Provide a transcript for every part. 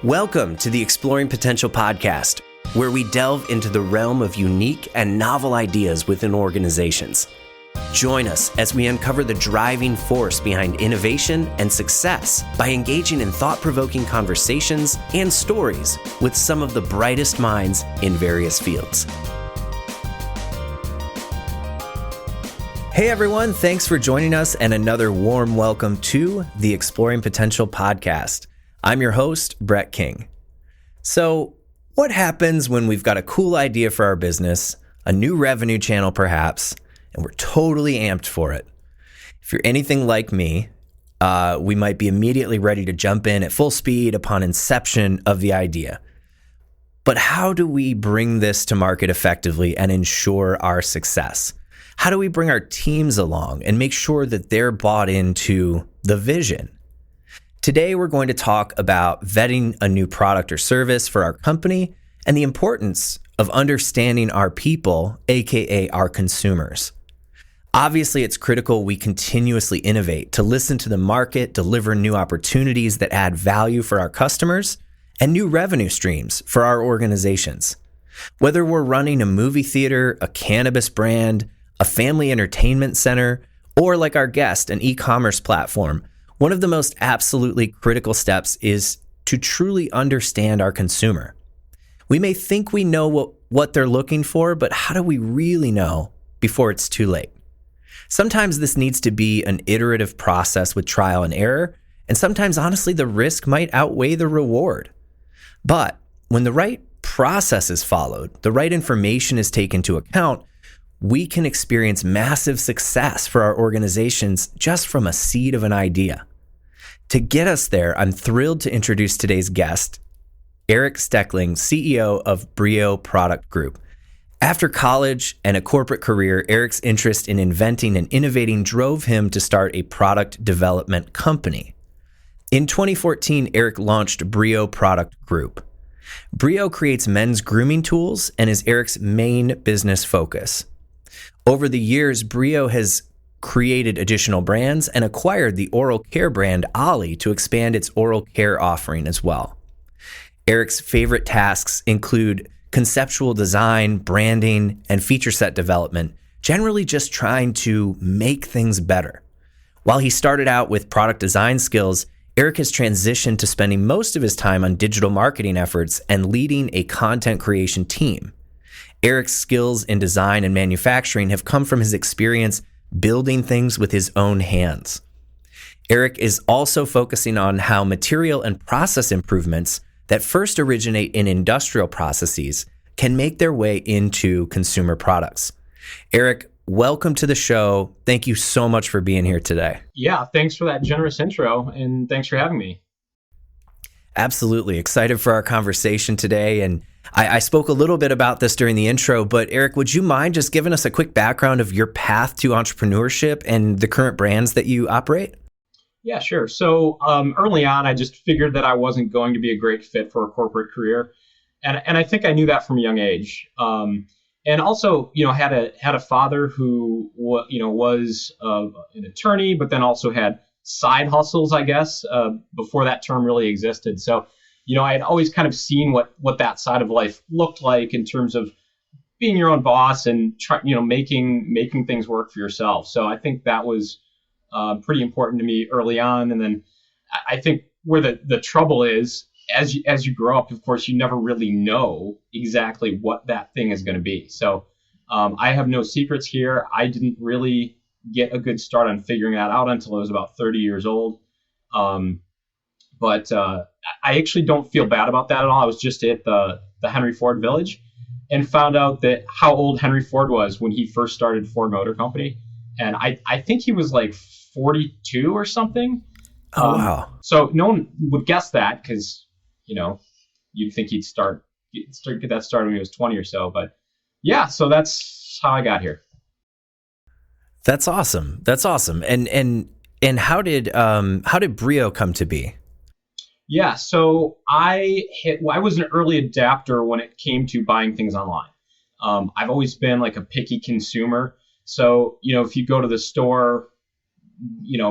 Welcome to the Exploring Potential podcast, where we delve into the realm of unique and novel ideas within organizations. Join us as we uncover the driving force behind innovation and success by engaging in thought-provoking conversations and stories with some of the brightest minds in various fields. Hey everyone, thanks for joining us and another warm welcome to the Exploring Potential podcast. I'm your host, Brett King. So, what happens when we've got a cool idea for our business, a new revenue channel perhaps, and we're totally amped for it? If you're anything like me, we might be immediately ready to jump in at full speed upon inception of the idea. But how do we bring this to market effectively and ensure our success? How do we bring our teams along and make sure that they're bought into the vision? Today, we're going to talk about vetting a new product or service for our company and the importance of understanding our people, aka our consumers. Obviously, it's critical we continuously innovate to listen to the market, deliver new opportunities that add value for our customers, and new revenue streams for our organizations. Whether we're running a movie theater, a cannabis brand, a family entertainment center, or like our guest, an e-commerce platform, one of the most absolutely critical steps is to truly understand our consumer. We may think we know what they're looking for, but how do we really know before it's too late? Sometimes this needs to be an iterative process with trial and error, and sometimes, honestly, the risk might outweigh the reward. But when the right process is followed, the right information is taken into account, we can experience massive success for our organizations just from a seed of an idea. To get us there, I'm thrilled to introduce today's guest, Eric Steckling, CEO of Brio Product Group. After college and a corporate career, Eric's interest in inventing and innovating drove him to start a product development company. In 2014, Eric launched Brio Product Group. Brio creates men's grooming tools and is Eric's main business focus. Over the years, Brio has created additional brands and acquired the oral care brand Ollie to expand its oral care offering as well. Eric's favorite tasks include conceptual design, branding, and feature set development, generally just trying to make things better. While he started out with product design skills, Eric has transitioned to spending most of his time on digital marketing efforts and leading a content creation team. Eric's skills in design and manufacturing have come from his experience building things with his own hands. Eric is also focusing on how material and process improvements that first originate in industrial processes can make their way into consumer products. Eric, welcome to the show. Thank you so much for being here today. Yeah, thanks for that generous intro, and thanks for having me. Absolutely. Excited for our conversation today. And I spoke a little bit about this during the intro, but Eric, would you mind just giving us a quick background of your path to entrepreneurship and the current brands that you operate? Yeah, sure. So early on, I just figured that I wasn't going to be a great fit for a corporate career. And I think I knew that from a young age. And also, had a father who, was an attorney, but then also had side hustles, I guess, before that term really existed. So, I had always kind of seen what that side of life looked like in terms of being your own boss and making things work for yourself. So I think that was pretty important to me early on. And then I think where the trouble is, as you grow up, of course, you never really know exactly what that thing is going to be. So I have no secrets here. I didn't really get a good start on figuring that out until I was about 30 years old. But I actually don't feel bad about that at all. I was just at the Henry Ford Village and found out that how old Henry Ford was when he first started Ford Motor Company. And I think he was like 42 or something. Oh, wow. So no one would guess that because, you'd think he'd get that started when he was 20 or so. But yeah, so that's how I got here. That's awesome. That's awesome. And how did Brio come to be? Yeah, so I was an early adapter when it came to buying things online. I've always been like a picky consumer. So, if you go to the store,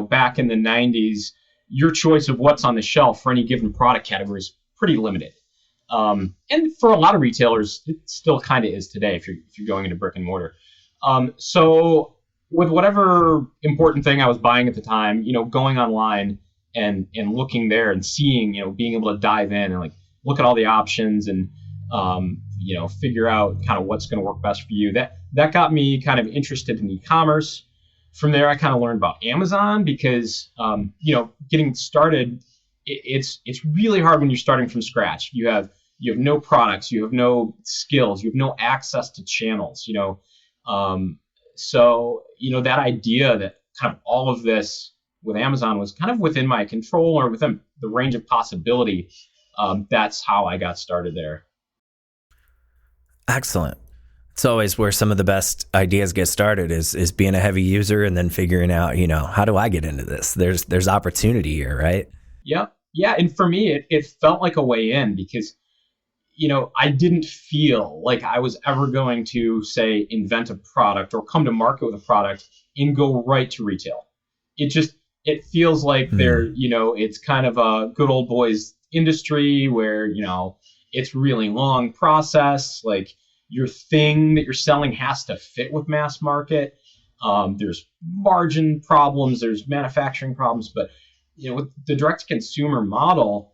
back in the 90s, your choice of what's on the shelf for any given product category is pretty limited. And for a lot of retailers, it still kind of is today if you're going into brick and mortar. So with whatever important thing I was buying at the time, going online and looking there and seeing, being able to dive in and like look at all the options and figure out kind of what's going to work best for you. That got me kind of interested in e-commerce. From there, I kind of learned about Amazon because getting started, it's really hard when you're starting from scratch. You have no products, you have no skills, you have no access to channels. So that idea that kind of all of this with Amazon was kind of within my control or within the range of possibility. That's how I got started there. Excellent. It's always where some of the best ideas get started is being a heavy user and then figuring out, how do I get into this? There's opportunity here, right? Yeah. Yeah. And for me, it felt like a way in because, I didn't feel like I was ever going to, say, invent a product or come to market with a product and go right to retail. It feels like it's kind of a good old boys industry where, it's really long process. Like your thing that you're selling has to fit with mass market. There's margin problems, there's manufacturing problems, but with the direct to consumer model,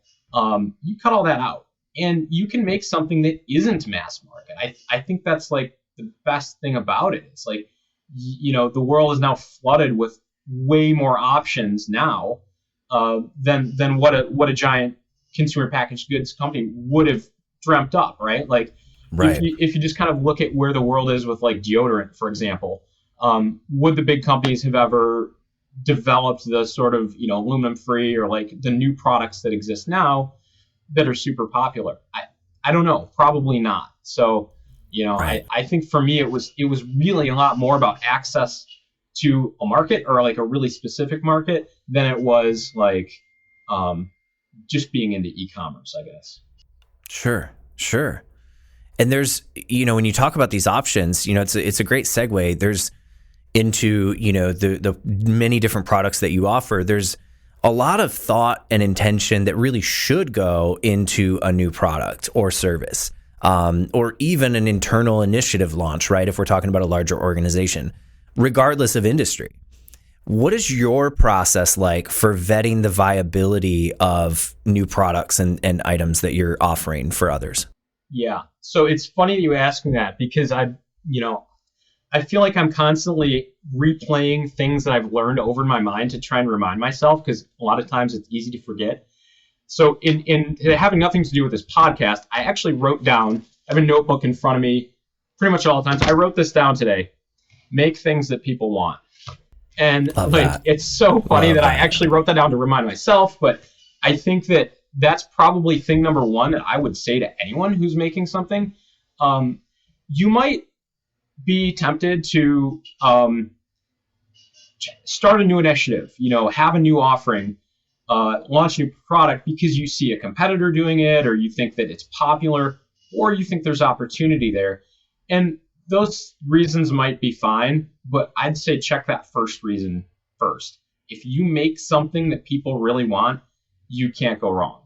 you cut all that out and you can make something that isn't mass market. I think that's like the best thing about it. It's like, the world is now flooded with way more options now than what a giant consumer packaged goods company would have dreamt up, right? Like, right. If you just kind of look at where the world is with like deodorant, for example, would the big companies have ever developed the sort of aluminum free or like the new products that exist now that are super popular? I don't know, probably not. So right. I think for me it was really a lot more about access to a market or like a really specific market than it was like just being into e-commerce, I guess. Sure. And there's, when you talk about these options, it's a great segue. There's into, the many different products that you offer. There's a lot of thought and intention that really should go into a new product or service, or even an internal initiative launch, right? If we're talking about a larger organization, regardless of industry. What is your process like for vetting the viability of new products and items that you're offering for others? Yeah. So it's funny that you ask me that because I feel like I'm constantly replaying things that I've learned over in my mind to try and remind myself because a lot of times it's easy to forget. So in having nothing to do with this podcast, I actually wrote down, I have a notebook in front of me pretty much all the time. So I wrote this down today. Make things that people want. And it's so funny that I actually wrote that down to remind myself, but I think that's probably thing number one that I would say to anyone who's making something. You might be tempted to start a new initiative, have a new offering, launch a new product because you see a competitor doing it, or you think that it's popular, or you think there's opportunity there. And those reasons might be fine, but I'd say check that first reason first. If you make something that people really want, you can't go wrong.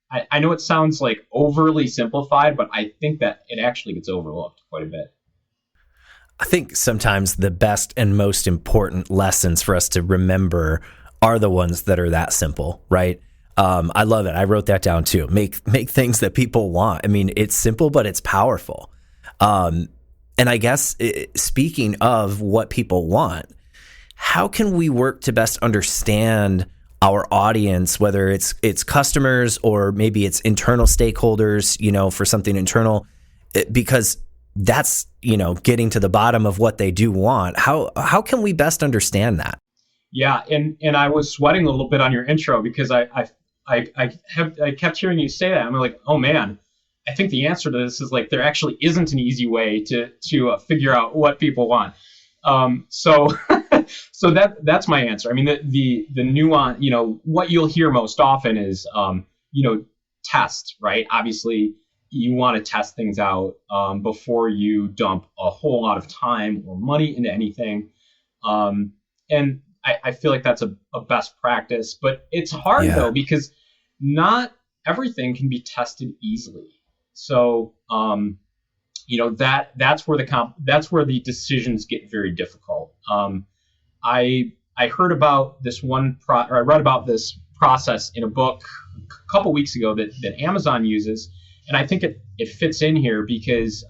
I know it sounds like overly simplified, but I think that it actually gets overlooked quite a bit. I think sometimes the best and most important lessons for us to remember are the ones that are that simple, right? I love it. I wrote that down too. Make things that people want. I mean, it's simple, but it's powerful. And I guess speaking of what people want, how can we work to best understand our audience, whether it's customers or maybe it's internal stakeholders, for something internal, because that's, getting to the bottom of what they do want. How can we best understand that? Yeah. And I was sweating a little bit on your intro because I kept hearing you say that. I'm like, oh man, I think the answer to this is like, there actually isn't an easy way to figure out what people want. So that's my answer. I mean, the nuance, what you'll hear most often is, test, right? Obviously you want to test things out, before you dump a whole lot of time or money into anything. And I feel like that's a best practice, but it's hard though, because not everything can be tested easily. So, that's where the decisions get very difficult. I heard about this or I read about this process in a book a couple weeks ago that Amazon uses, and I think it fits in here because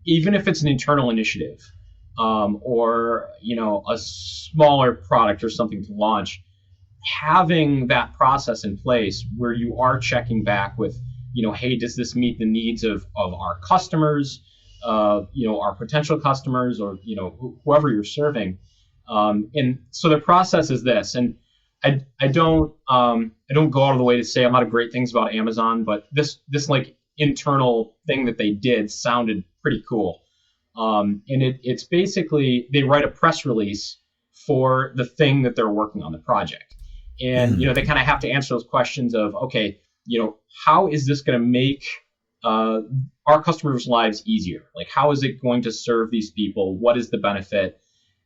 even if it's an internal initiative, or a smaller product or something to launch, having that process in place where you are checking back with, hey, does this meet the needs of our customers, our potential customers, or whoever you're serving. And so the process is this, and I don't go out of the way to say a lot of great things about Amazon, but this like internal thing that they did sounded pretty cool. And it's basically they write a press release for the thing that they're working on, the project. And, they kind of have to answer those questions of, okay, how is this going to make our customers' lives easier? Like, how is it going to serve these people? What is the benefit?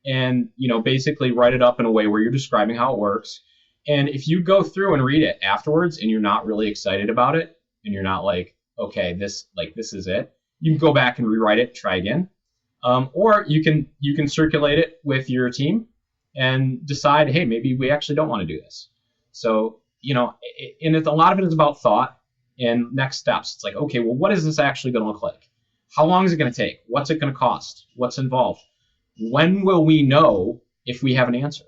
And, basically write it up in a way where you're describing how it works. And if you go through and read it afterwards and you're not really excited about it, and you're not like, okay, this is it, you can go back and rewrite it, try again. Or you can circulate it with your team and decide, hey, maybe we actually don't want to do this. So, and a lot of it is about thought and next steps. It's like, okay, well, what is this actually going to look like? How long is it going to take? What's it going to cost? What's involved? When will we know if we have an answer?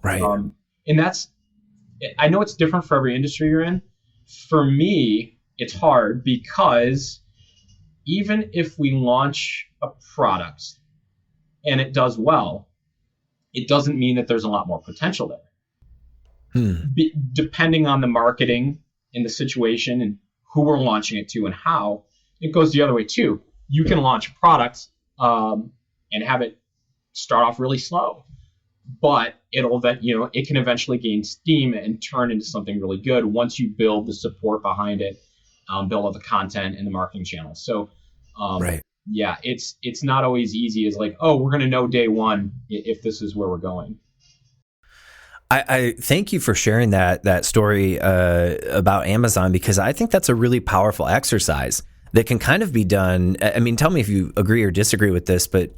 Right. And I know it's different for every industry you're in. For me, it's hard because even if we launch a product and it does well, it doesn't mean that there's a lot more potential there. Depending on the marketing and the situation and who we're launching it to and how, it goes the other way too. You can launch a product and have it start off really slow, but it can eventually gain steam and turn into something really good once you build the support behind it, build all the content and the marketing channels. So, right. Yeah, it's not always easy as like, oh, we're going to know day one if this is where we're going. I thank you for sharing that story about Amazon, because I think that's a really powerful exercise that can kind of be done. I mean, tell me if you agree or disagree with this, but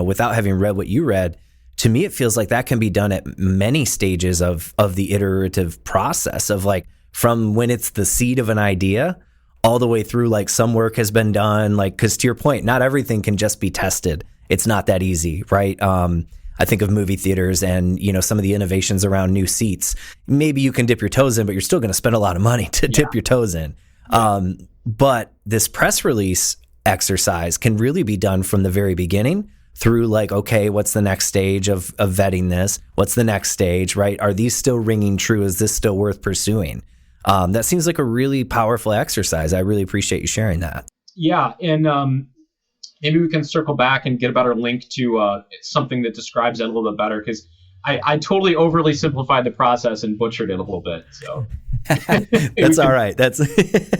without having read what you read, to me, it feels like that can be done at many stages of the iterative process of like from when it's the seed of an idea all the way through, like some work has been done, like, because to your point, not everything can just be tested. It's not that easy, right? I think of movie theaters and, some of the innovations around new seats. Maybe you can dip your toes in, but you're still going to spend a lot of money to dip your toes in. But this press release exercise can really be done from the very beginning through like, okay, what's the next stage of vetting this? What's the next stage, right? Are these still ringing true? Is this still worth pursuing? That seems like a really powerful exercise. I really appreciate you sharing that. Yeah. And maybe we can circle back and get a better link to something that describes that a little bit better, because I totally overly simplified the process and butchered it a little bit. So that's all right. That's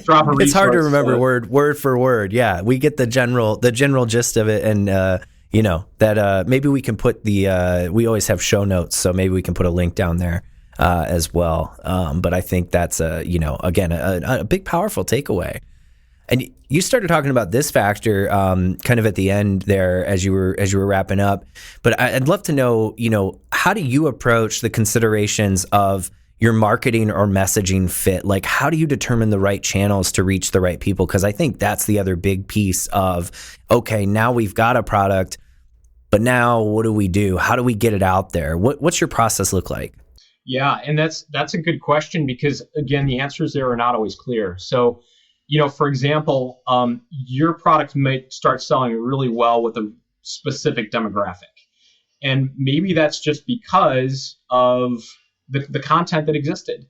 drop a resource, it's hard to remember word for word. Yeah, we get the general gist of it, and that maybe we can put we always have show notes, so maybe we can put a link down there as well. But I think that's again a big powerful takeaway. And you started talking about this factor kind of at the end there as you were wrapping up. But I'd love to know, how do you approach the considerations of your marketing or messaging fit? Like, how do you determine the right channels to reach the right people? Because I think that's the other big piece of, okay, now we've got a product, but now what do we do? How do we get it out there? What's your process look like? Yeah, and that's a good question, because again, the answers there are not always clear. So, for example, your product might start selling really well with a specific demographic. And maybe that's just because of the content that existed.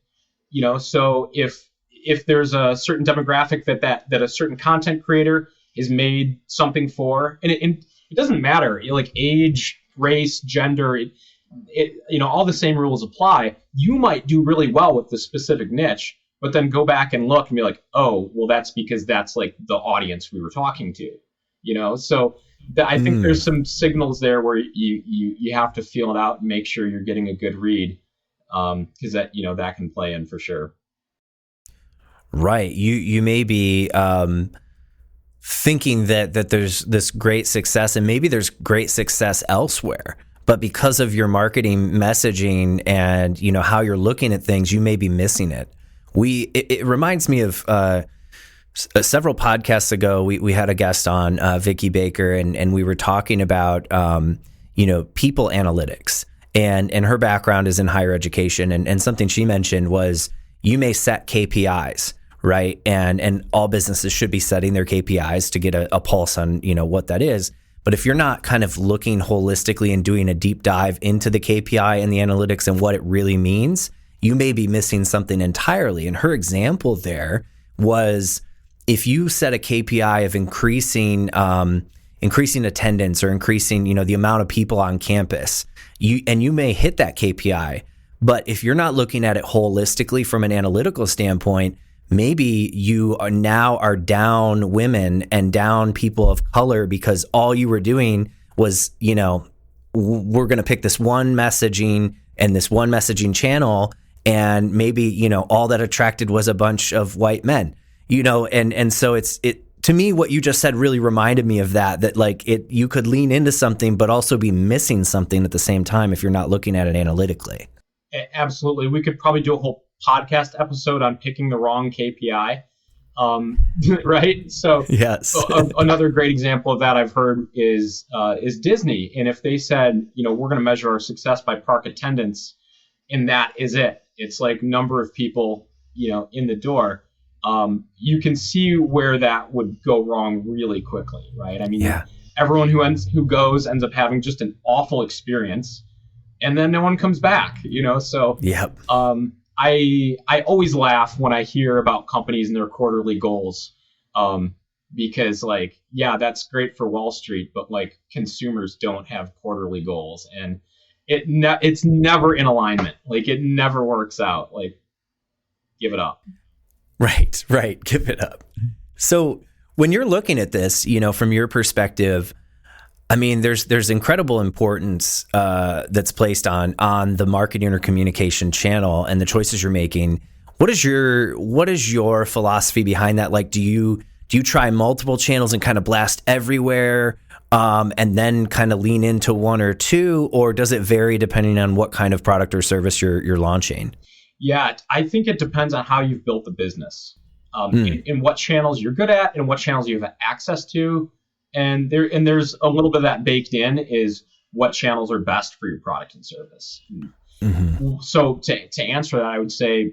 So if there's a certain demographic that a certain content creator has made something for, and it doesn't matter, like age, race, gender, all the same rules apply. You might do really well with this specific niche, but then go back and look and be like, oh, well, that's because that's like the audience we were talking to, So I think there's some signals there where you have to feel it out and make sure you're getting a good read, because that can play in for sure. Right. You may be thinking that there's this great success, and maybe there's great success elsewhere, but because of your marketing messaging and how you're looking at things, you may be missing it. It reminds me of several podcasts ago. We had a guest on, Vicky Baker, and we were talking about people analytics, and her background is in higher education, and something she mentioned was you may set KPIs. Right. And all businesses should be setting their KPIs to get a pulse on, what that is. But if you're not kind of looking holistically and doing a deep dive into the KPI and the analytics and what it really means, you may be missing something entirely. And her example there was, if you set a KPI of increasing attendance or increasing, the amount of people on campus, you may hit that KPI. But if you're not looking at it holistically from an analytical standpoint, maybe you are down women and down people of color because all you were doing was, we're going to pick this one messaging and this one messaging channel. And maybe, all that attracted was a bunch of white men, and so to me, what you just said really reminded me of that like you could lean into something, but also be missing something at the same time if you're not looking at it analytically. Absolutely. We could probably do a whole podcast episode on picking the wrong KPI. Right. So yes. Another great example of that I've heard is Disney. And if they said, we're going to measure our success by park attendance, and that is it. It's like number of people, in the door. You can see where that would go wrong really quickly. Right. I mean, everyone who goes ends up having just an awful experience, and then no one comes back, so yep. I always laugh when I hear about companies and their quarterly goals, because that's great for Wall Street, but consumers don't have quarterly goals, and it's never in alignment. It never works out. Give it up. Right. Give it up. So when you're looking at this, from your perspective, I mean, there's incredible importance that's placed on the marketing or communication channel and the choices you're making. What is your philosophy behind that? Do you try multiple channels and kind of blast everywhere, and then kind of lean into one or two, or does it vary depending on what kind of product or service you're launching? Yeah, I think it depends on how you've built the business, in what channels you're good at and what channels you have access to. And there's a little bit of that baked in, is what channels are best for your product and service. Mm-hmm. So to answer that, I would say,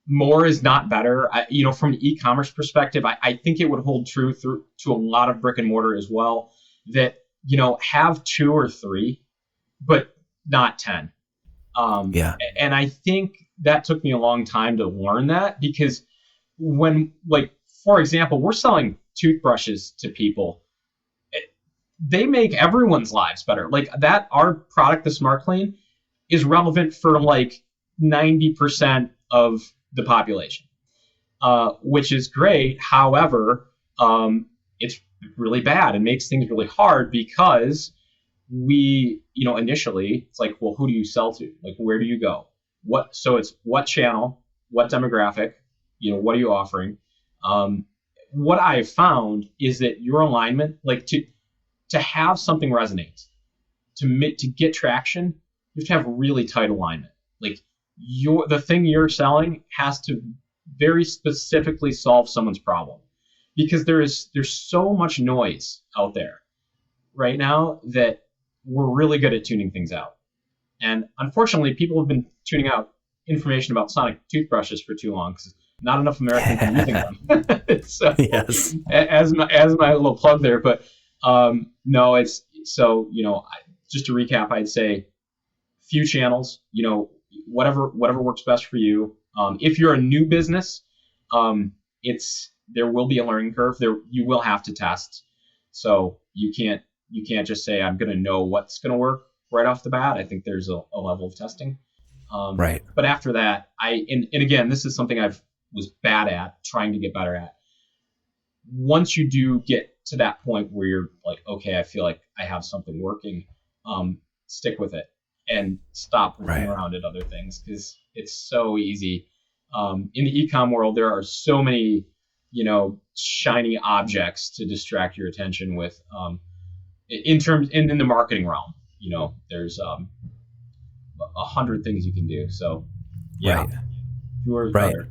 more is not better. From an e-commerce perspective, I think it would hold true to a lot of brick and mortar as well, that, have 2 or 3, but not 10. And I think that took me a long time to learn that, because when, for example, we're selling toothbrushes to people, they make everyone's lives better. That, our product, the Smart Clean, is relevant for 90% of the population, which is great. However, it's really bad and makes things really hard, because we, initially it's well, who do you sell to? Where do you go? So it's what channel, what demographic, what are you offering? What I've found is that your alignment, to have something resonate, to get traction, you have to have really tight alignment. The thing you're selling has to very specifically solve someone's problem, because there's so much noise out there right now that we're really good at tuning things out. And unfortunately, people have been tuning out information about sonic toothbrushes for too long, because not enough Americans are using them. So, yes. As my little plug there, but no, it's so, just to recap, I'd say few channels, whatever works best for you. If you're a new business, there will be a learning curve. You will have to test. So you can't just say, I'm going to know what's going to work right off the bat. I think there's a level of testing. Right. But after that, and again, this is something I've was bad at, trying to get better at. Once you do get to that point where you're okay, I feel like I have something working, stick with it and stop looking around at other things, because it's so easy In the e-com world, there are so many, shiny objects to distract your attention with. In the marketing realm, there's 100 things you can do. So, yeah, Right. fewer is Right. better.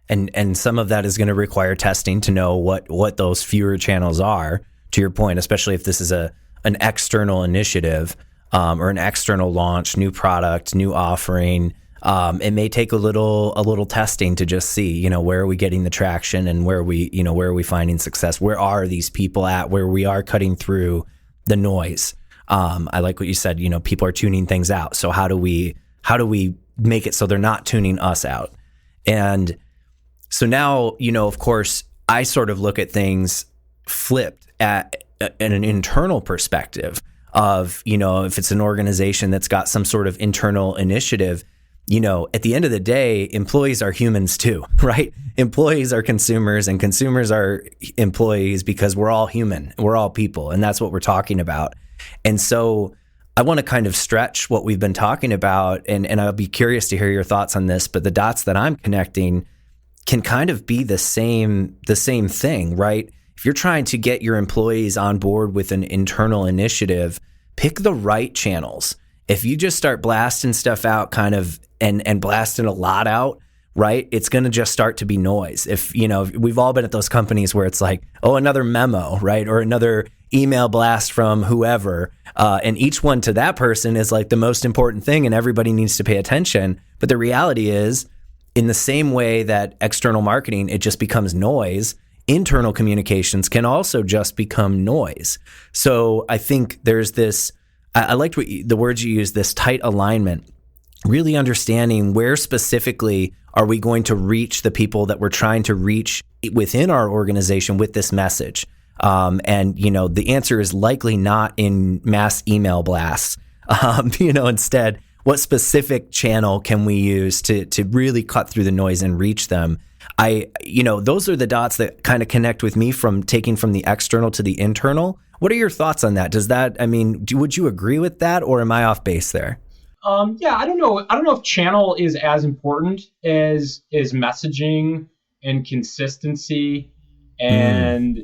And some of that is going to require testing to know what those fewer channels are, to your point, especially if this is an external initiative, or an external launch, new product, new offering. It may take a little testing to just see, where are we getting the traction, and where are we finding success? Where are these people at, where we are cutting through the noise? I like what you said, people are tuning things out. So how do we make it so they're not tuning us out? And so now, of course, I sort of look at things flipped at an internal perspective of, if it's an organization that's got some sort of internal initiative, at the end of the day, employees are humans too, right? Employees are consumers, and consumers are employees, because we're all human, we're all people, and that's what we're talking about. And so I want to kind of stretch what we've been talking about, and I'll be curious to hear your thoughts on this, but the dots that I'm connecting can kind of be the same thing, right? If you're trying to get your employees on board with an internal initiative, pick the right channels. If you just start blasting stuff out kind of and blasting a lot out, right, it's going to just start to be noise. If, we've all been at those companies where it's like, oh, another memo, right? Or another email blast from whoever. And each one to that person is like the most important thing, and everybody needs to pay attention. But the reality is, in the same way that external marketing, it just becomes noise, internal communications can also just become noise. So I think there's this, I liked the words you used, this tight alignment, really understanding where specifically are we going to reach the people that we're trying to reach within our organization with this message. And the answer is likely not in mass email blasts. Instead, what specific channel can we use to really cut through the noise and reach them? Those are the dots that kind of connect with me from taking from the external to the internal. What are your thoughts on that? Would you agree with that, or am I off base there? Yeah, I don't know. I don't know if channel is as important as messaging and consistency, and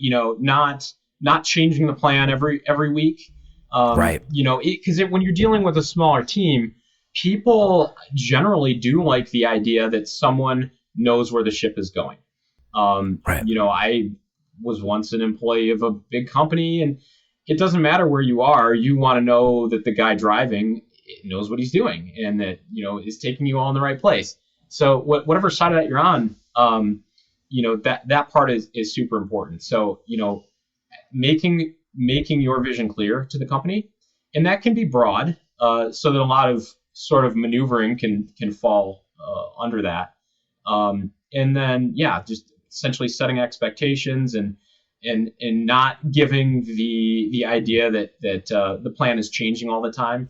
not changing the plan every week. Right. Because when you're dealing with a smaller team, people generally do like the idea that someone knows where the ship is going. Right. I was once an employee of a big company, and it doesn't matter where you are. You want to know that the guy driving knows what he's doing, and that, is taking you all in the right place. So whatever side of that you're on, that part is super important. So, making your vision clear to the company, and that can be broad, so that a lot of sort of maneuvering can fall under that. And then, just essentially setting expectations and not giving the idea that the plan is changing all the time.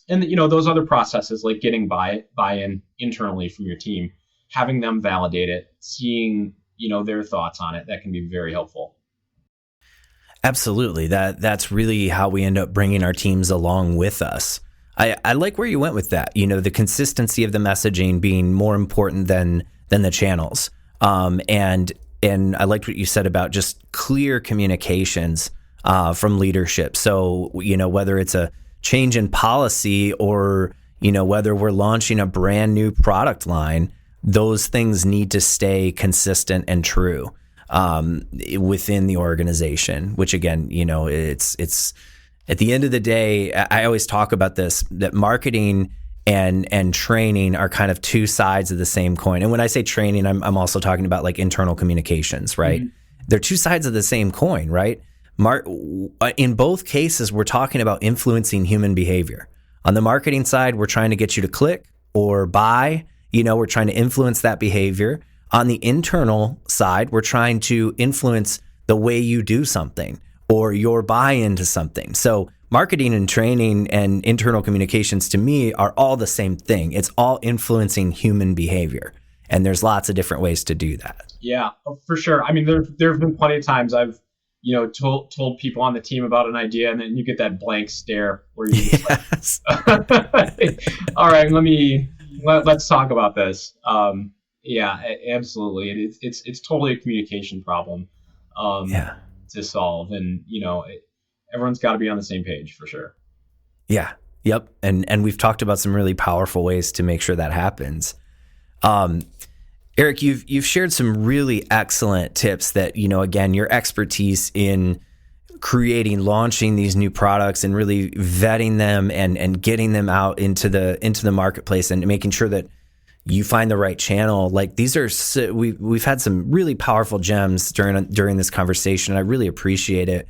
And those other processes, like getting buy-in internally from your team, having them validate it, seeing their thoughts on it, that can be very helpful. Absolutely. That's really how we end up bringing our teams along with us. I like where you went with that. The consistency of the messaging being more important than the channels. And I liked what you said about just clear communications from leadership. So, whether it's a change in policy or, whether we're launching a brand new product line, those things need to stay consistent and true within the organization, which again, it's at the end of the day, I always talk about this, that marketing and training are kind of two sides of the same coin. And when I say training, I'm also talking about like internal communications, right? Mm-hmm. They're two sides of the same coin, right? In both cases, we're talking about influencing human behavior. On the marketing side, we're trying to get you to click or buy, we're trying to influence that behavior. On the internal side, we're trying to influence the way you do something or your buy-in to something. So marketing and training and internal communications to me are all the same thing. It's all influencing human behavior. And there's lots of different ways to do that. Yeah, for sure. I mean, there have been plenty of times I've, told people on the team about an idea, and then you get that blank stare where you just yes. all right, let me let's talk about this. Yeah, absolutely. It's totally a communication problem Yeah. to solve, and everyone's got to be on the same page for sure. Yeah. Yep. And we've talked about some really powerful ways to make sure that happens. Eric, you've shared some really excellent tips that, again, your expertise in launching these new products and really vetting them and getting them out into the marketplace and making sure that you find the right channel. Like these are, we've had some really powerful gems during this conversation. I really appreciate it.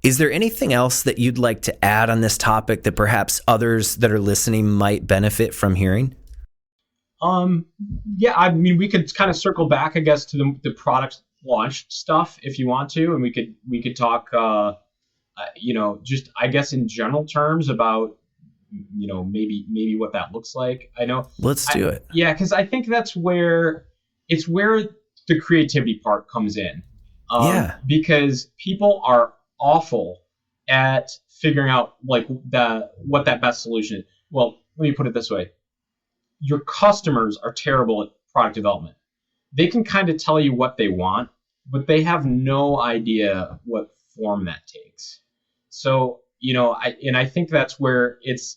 Is there anything else that you'd like to add on this topic that perhaps others that are listening might benefit from hearing? Yeah, I mean, we could kind of circle back, I guess, to the product launch stuff if you want to, and we could talk, just I guess in general terms about, maybe what that looks like. I know. Let's do it. Yeah, because I think that's where the creativity part comes in. Because people are awful at figuring out like what that best solution is. Well, let me put it this way. Your customers are terrible at product development. They can kind of tell you what they want, but they have no idea what form that takes. So, I think that's where it's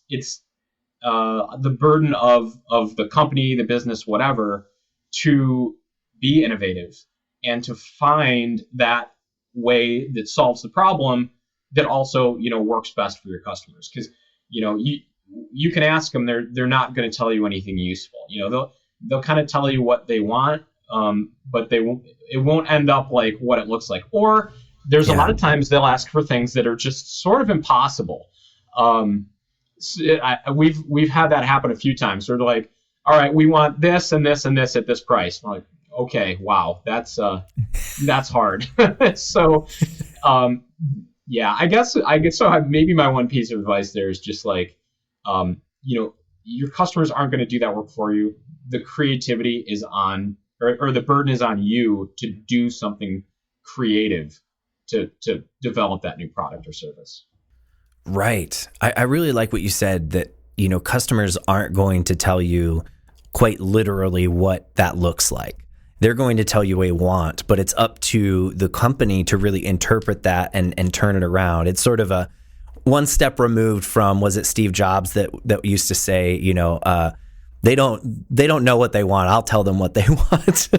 the burden of the company, the business, whatever, to be innovative and to find that way that solves the problem that also, works best for your customers. Because, you can ask them, they're not going to tell you anything useful. They'll kind of tell you what they want, but it won't end up like what it looks like. Or there's a lot of times they'll ask for things that are just sort of impossible. We've had that happen a few times. They're like, all right, we want this and this and this at this price. We're like, okay, wow, that's hard. So, I guess so. Maybe my one piece of advice there is just like, your customers aren't going to do that work for you. The creativity is on, or the burden is on you to do something creative to develop that new product or service. Right. I really like what you said that, customers aren't going to tell you quite literally what that looks like. They're going to tell you a want, but it's up to the company to really interpret that and turn it around. It's sort of a one step removed from, was it Steve Jobs that used to say, they don't know what they want. I'll tell them what they want.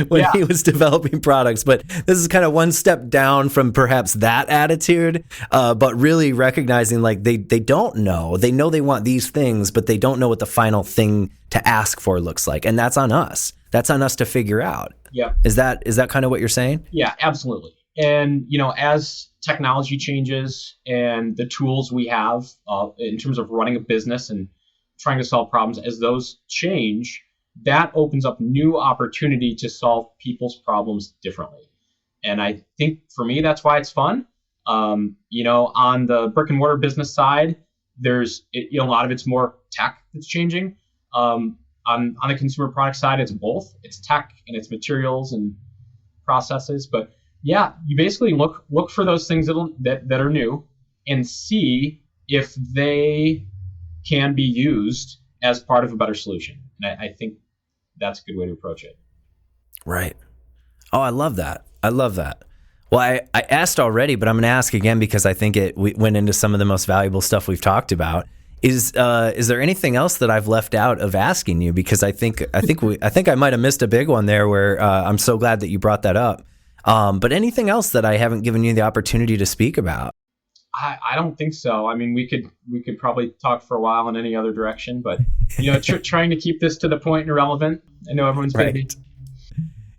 When he was developing products. But this is kind of one step down from perhaps that attitude, but really recognizing like they don't know. They know they want these things, but they don't know what the final thing to ask for looks like. And that's on us. That's on us to figure out. Yeah. Is that kind of what you're saying? Yeah, absolutely. And, as technology changes and the tools we have in terms of running a business and trying to solve problems, as those change, that opens up new opportunity to solve people's problems differently. And I think for me, that's why it's fun. On the brick and mortar business side, there's a lot of it's more tech that's changing. On the consumer product side, it's both. It's tech and it's materials and processes. But yeah, you basically look for those things that are new and see if they can be used as part of a better solution. And I think that's a good way to approach it. Right. Oh, I love that. Well, I asked already, but I'm going to ask again because I think we went into some of the most valuable stuff we've talked about. Is there anything else that I've left out of asking you? Because I think I might have missed a big one there where I'm so glad that you brought that up. But anything else that I haven't given you the opportunity to speak about? I don't think so. I mean, we could probably talk for a while in any other direction, but trying to keep this to the point and relevant. I know everyone's busy.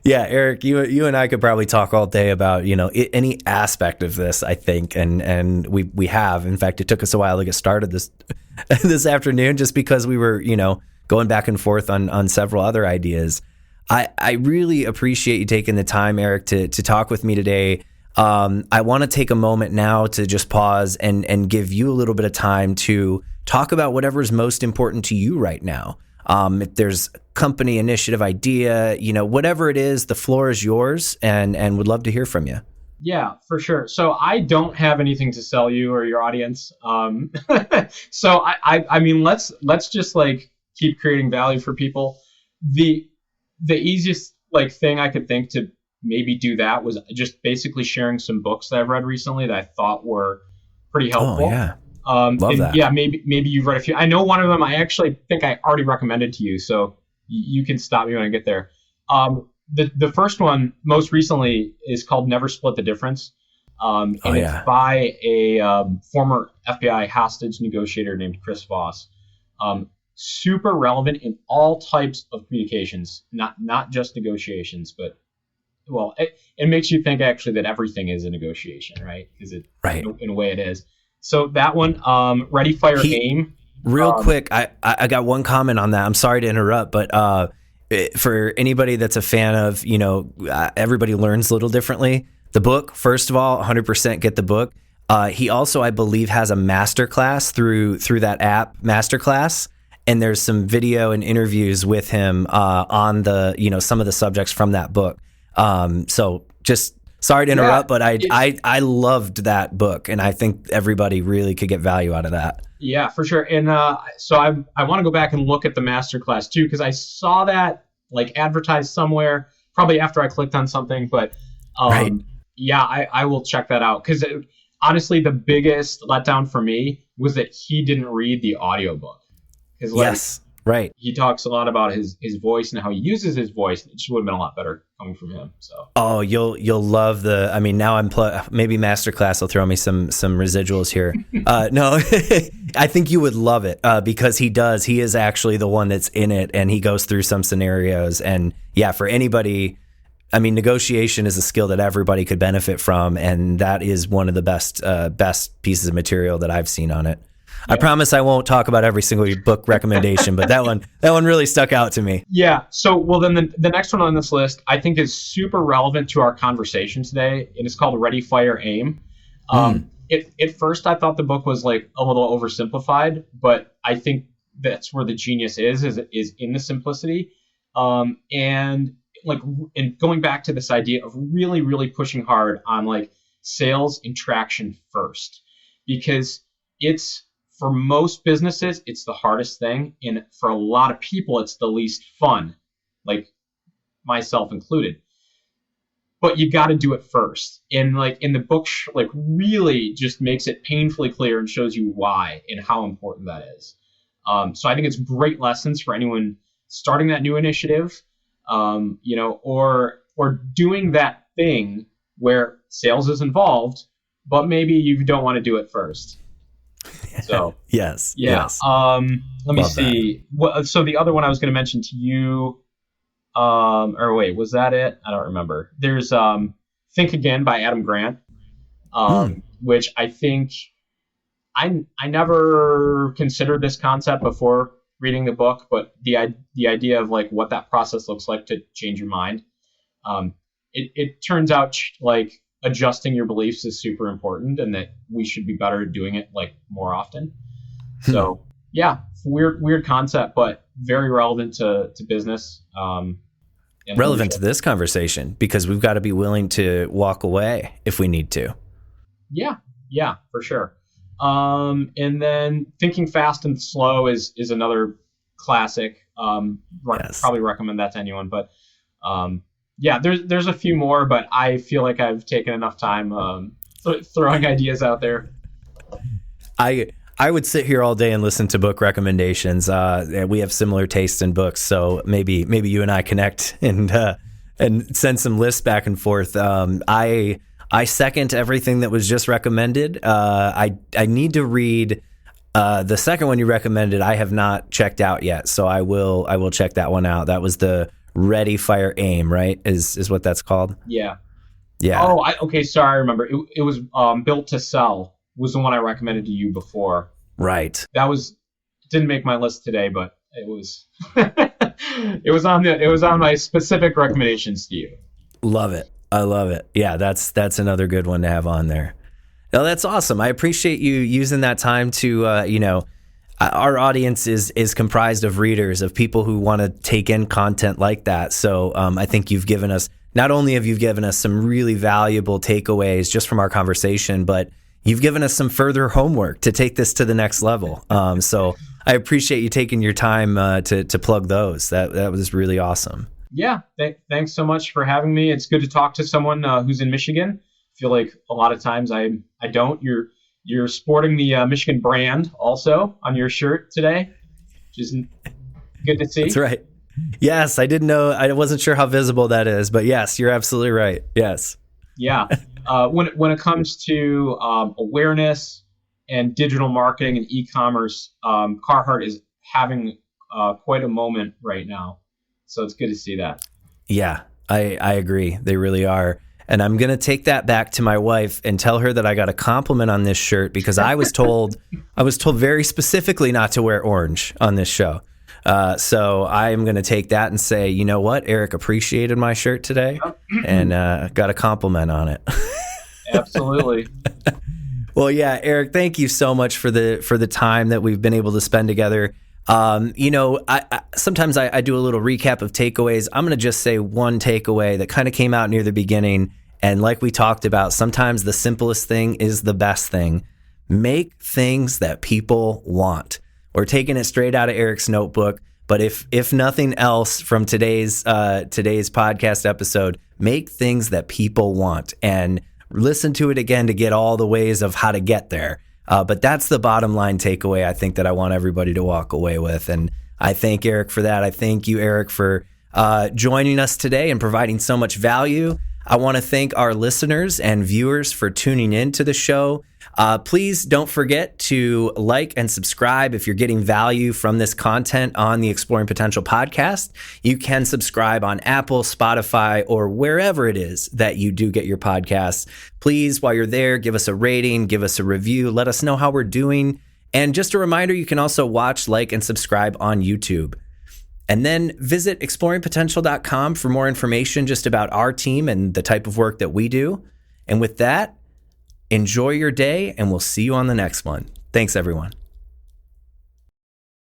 Yeah, Eric, you and I could probably talk all day about any aspect of this. I think, and we have. In fact, it took us a while to get started this afternoon, just because we were going back and forth on several other ideas. I really appreciate you taking the time, Eric, to talk with me today. I want to take a moment now to just pause and give you a little bit of time to talk about whatever is most important to you right now. If there's company initiative idea, whatever it is, the floor is yours, and would love to hear from you. Yeah, for sure. So I don't have anything to sell you or your audience. So I mean, let's just like keep creating value for people. The easiest like thing I could think to maybe do that was just basically sharing some books that I've read recently that I thought were pretty helpful. Oh yeah. Love that. Yeah, maybe you've read a few. I know one of them I actually think I already recommended to you, so you can stop me when I get there. The first one most recently is called Never Split the Difference. It's by a former FBI hostage negotiator named Chris Voss. Super relevant in all types of communications, not just negotiations, but it makes you think actually that everything is a negotiation, right? Because in a way it is. So that one, Ready, Fire, Aim. Real quick, I got one comment on that. I'm sorry to interrupt, but for anybody that's a fan of, everybody learns a little differently. The book, first of all, 100% get the book. He also, I believe, has a masterclass through that app, Masterclass, and there's some video and interviews with him on the, some of the subjects from that book. So just sorry to interrupt, but I loved that book, and I think everybody really could get value out of that. Yeah, for sure. And so I want to go back and look at the masterclass too, because I saw that like advertised somewhere, probably after I clicked on something. But yeah, I will check that out, because honestly, the biggest letdown for me was that he didn't read the audiobook. Yes. Right. He talks a lot about his voice and how he uses his voice. It just would have been a lot better coming from him. So. Oh, you'll love now I'm maybe Masterclass will throw me some residuals here. No, I think you would love it because he is actually the one that's in it, and he goes through some scenarios. And yeah, for anybody, negotiation is a skill that everybody could benefit from, and that is one of the best pieces of material that I've seen on it. Yeah. I promise I won't talk about every single book recommendation, but that one really stuck out to me. Yeah. So, then the next one on this list I think is super relevant to our conversation today, and it's called Ready, Fire, Aim. At first I thought the book was like a little oversimplified, but I think that's where the genius is in the simplicity. And going back to this idea of really, really pushing hard on like sales and traction first, because for most businesses, it's the hardest thing. And for a lot of people, it's the least fun, like myself included. But you got to do it first. And like in the book, really just makes it painfully clear and shows you why and how important that is. So I think it's great lessons for anyone starting that new initiative, or doing that thing where sales is involved, but maybe you don't want to do it first. So yes. Let me see. So the other one I was going to mention to you, or wait, was that it? I don't remember. There's Think Again by Adam Grant, which I think I never considered this concept before reading the book, but the idea of like what that process looks like to change your mind. It turns out like adjusting your beliefs is super important, and that we should be better at doing it like more often. So yeah, weird concept, but very relevant to business. Relevant to this conversation, because we've got to be willing to walk away if we need to. Yeah, for sure. And then Thinking Fast and Slow is another classic. Probably recommend that to anyone, but yeah, there's a few more, but I feel like I've taken enough time throwing ideas out there. I would sit here all day and listen to book recommendations. We have similar tastes in books, so maybe you and I connect and send some lists back and forth. I second everything that was just recommended. I need to read the second one you recommended. I have not checked out yet, so I will check that one out. That was the Ready, Fire, Aim, right? Is what that's called? Yeah. Oh, okay. Sorry, I remember. It was Built to Sell was the one I recommended to you before. Right. Didn't make my list today, but it was it was on my specific recommendations to you. Love it. I love it. Yeah, that's another good one to have on there. No, that's awesome. I appreciate you using that time to our audience is comprised of readers, of people who want to take in content like that. So I think not only have you given us some really valuable takeaways just from our conversation, but you've given us some further homework to take this to the next level. So I appreciate you taking your time to plug those. That was really awesome. Yeah, thanks so much for having me. It's good to talk to someone who's in Michigan. I feel like a lot of times I don't. You're sporting the Michigan brand also on your shirt today, which is good to see. That's right. Yes, I didn't know. I wasn't sure how visible that is, but yes, you're absolutely right. Yes. Yeah. When it comes to awareness and digital marketing and e-commerce, Carhartt is having quite a moment right now. So it's good to see that. Yeah, I agree. They really are. And I'm going to take that back to my wife and tell her that I got a compliment on this shirt because I was told very specifically not to wear orange on this show. So I am going to take that and say, you know what? Eric appreciated my shirt today and got a compliment on it. Absolutely. Well, yeah, Eric, thank you so much for the time that we've been able to spend together. I sometimes I do a little recap of takeaways. I'm going to just say one takeaway that kind of came out near the beginning. And like we talked about, sometimes the simplest thing is the best thing. Make things that people want. We're taking it straight out of Eric's notebook. But if nothing else from today's podcast episode, make things that people want and listen to it again to get all the ways of how to get there. But that's the bottom line takeaway I think that I want everybody to walk away with. And I thank Eric for that. I thank you, Eric, for joining us today and providing so much value. I want to thank our listeners and viewers for tuning in to the show. Please don't forget to like and subscribe if you're getting value from this content on the Exploring Potential podcast. You can subscribe on Apple, Spotify, or wherever it is that you do get your podcasts. Please, while you're there, give us a rating, give us a review, let us know how we're doing. And just a reminder, you can also watch, like, and subscribe on YouTube. And then visit exploringpotential.com for more information just about our team and the type of work that we do. And with that, enjoy your day, and we'll see you on the next one. Thanks, everyone.